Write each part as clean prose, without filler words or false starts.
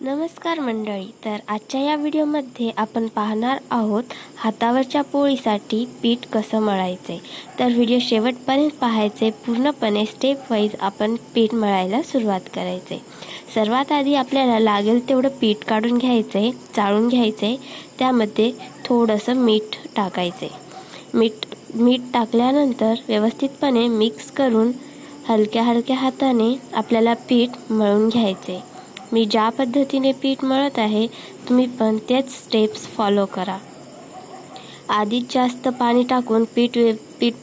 नमस्कार मंडळी, तर आजच्या या व्हिडिओमध्ये आपण पाहणार आहोत हातावरच्या पोळीसाठी पीठ कसं मळायचे। तर व्हिडिओ शेवटपर्यंत पाहायचे, पूर्णपणे स्टेप वाईज आपण पीठ मळायला सुरुवात करायचे। सर्वात आधी आपल्याला लागेल तेवढं पीठ काढून घ्यायचे, चाळून घ्यायचे। त्यामध्ये थोडंसं मीठ टाकायचे। मीठ टाकल्यानंतर व्यवस्थितपणे मिक्स करून हलक्या हलक्या हाताने आपल्याला पीठ मळून घ्यायचे। मी ज्या पद्धतीने पीठ मळत आहे, तुम्ही पण तेच स्टेप्स फॉलो करा। आधीच जास्त पाणी टाकून पीठ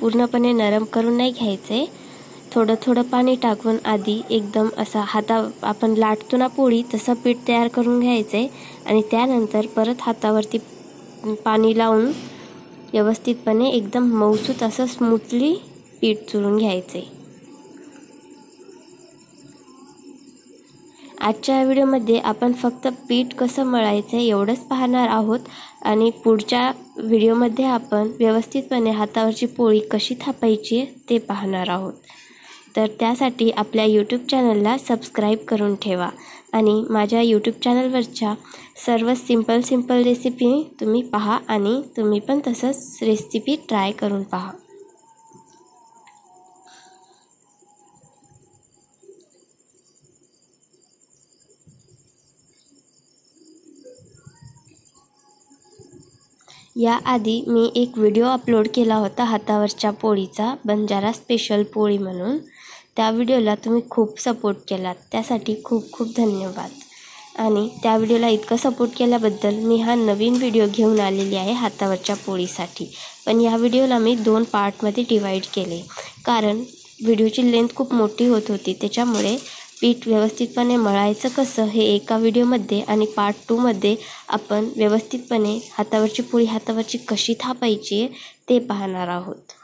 पूर्णपणे नरम करून नाही घ्यायचे। थोडं थोडं पाणी टाकून आधी एकदम असा आपण लाटतो ना पोळी, तसं पीठ तयार करून घ्यायचे आणि त्यानंतर परत हातावरती पाणी लावून व्यवस्थितपणे एकदम मऊसूत असं स्मूथली पीठ चुरून घ्यायचे। आजच्या व्हिडिओमध्ये आपण फक्त पीठ कसं मळायचं एवढंच पाहणार आहोत आणि पुढच्या व्हिडिओमध्ये आपण व्यवस्थितपणे हातावरची पोळी कशी थापायची ते पाहणार आहोत। तर त्यासाठी आपल्या यूट्यूब चॅनलला सबस्क्राईब करून ठेवा आणि माझ्या यूट्यूब चॅनलवरच्या सर्व सिंपल रेसिपी तुम्ही पहा आणि तुम्ही पण तसंच रेसिपी ट्राय करून पहा। याआधी मी एक व्हिडिओ अपलोड केला होता हातावरच्या पोळीचा, बंजारा स्पेशल पोळी म्हणून। त्या व्हिडिओला तुम्ही खूप सपोर्ट केलात, त्यासाठी खूप खूप धन्यवाद। आणि त्या व्हिडिओला इतकं सपोर्ट केल्याबद्दल मी हा नवीन व्हिडिओ घेऊन आलेली आहे हातावरच्या पोळीसाठी। पण या व्हिडिओला मी 2 पार्टमध्ये डिवाइड केले, कारण व्हिडिओची लेंथ खूप मोठी होत होती। त्याच्यामुळे पीठ व्यवस्थितपणे मळायचं कसं हे एका व्हिडिओमध्ये आणि पार्ट 2 मध्ये आपण व्यवस्थितपणे हातावरची पोळी हातावरची कशी थापायची ते पाहणार आहोत।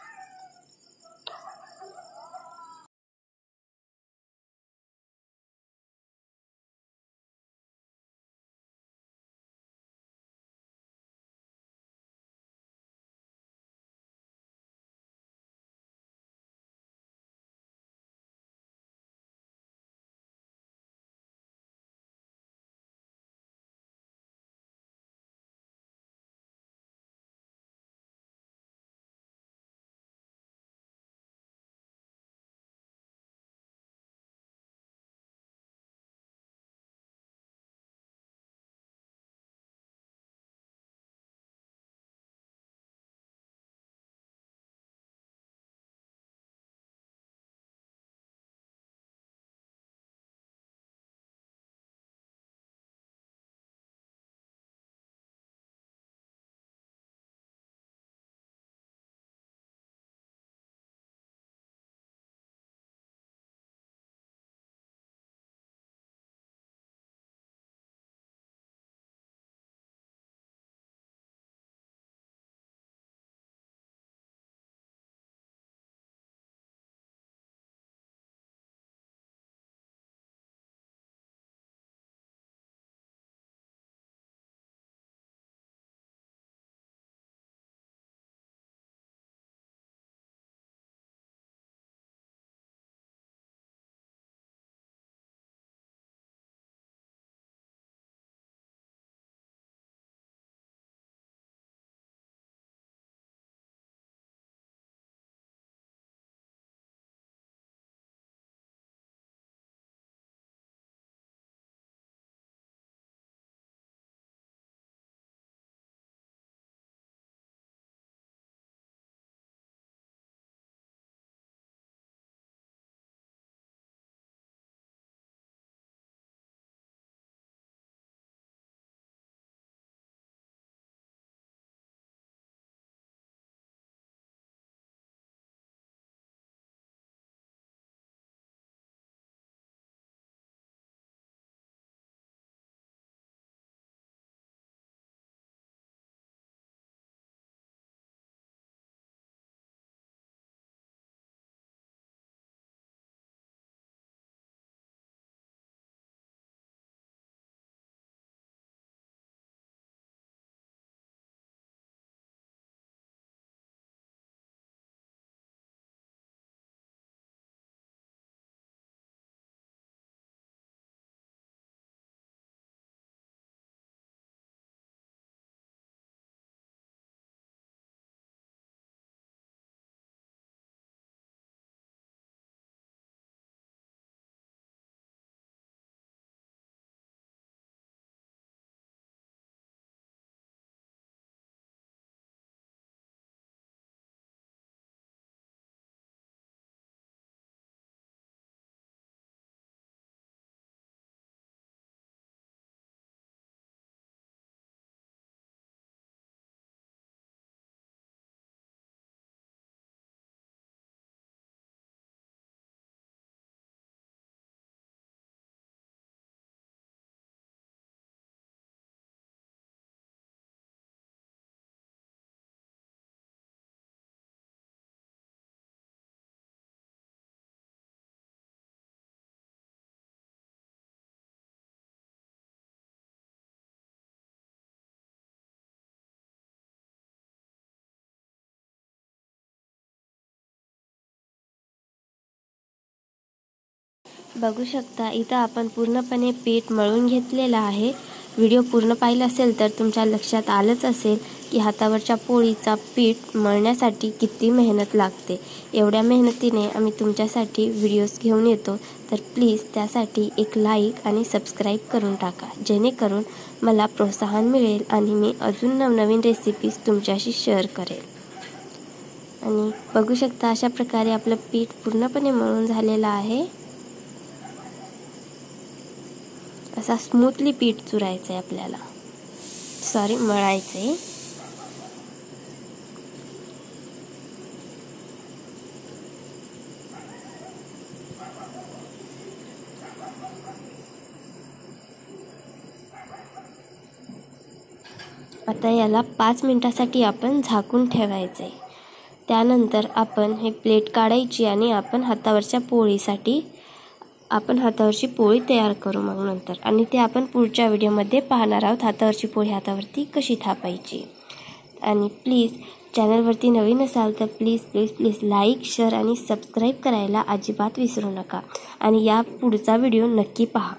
बघू शकता इथं आपण पूर्णपणे पीठ मळून घेतलेलं आहे। व्हिडिओ पूर्ण पाहिला असेल तर तुमच्या लक्षात आलंच असेल की हातावरच्या पोळीचा पीठ मळण्यासाठी किती मेहनत लागते। एवढ्या मेहनतीने आम्ही तुमच्यासाठी व्हिडिओज घेऊन येतो, तर प्लीज त्यासाठी एक लाईक आणि सबस्क्राईब करून टाका, जेणेकरून मला प्रोत्साहन मिळेल आणि मी अजून नवनवीन रेसिपीज तुमच्याशी शेअर करेल। आणि बघू शकता अशा प्रकारे आपलं पीठ पूर्णपणे मळून झालेलं आहे। असा स्मूथली पीठ चुरायचं आहे आपल्याला, मळायचं आहे। आता याला 5 मिनिटासाठी आपण झाकून ठेवायचे। त्यानंतर आपण हे प्लेट काढायची आणि आपण हातावरची पोळी तयार करू मग नंतर, आणि ते आपण पुढच्या व्हिडिओमध्ये पाहणार आहोत, हातावरची पोळी हातावरती कशी थापायची। आणि प्लीज चॅनलवरती नवीन असाल तर प्लीज लाईक, शेअर आणि सबस्क्राईब करायला अजिबात विसरू नका, आणि या पुढचा व्हिडिओ नक्की पहा।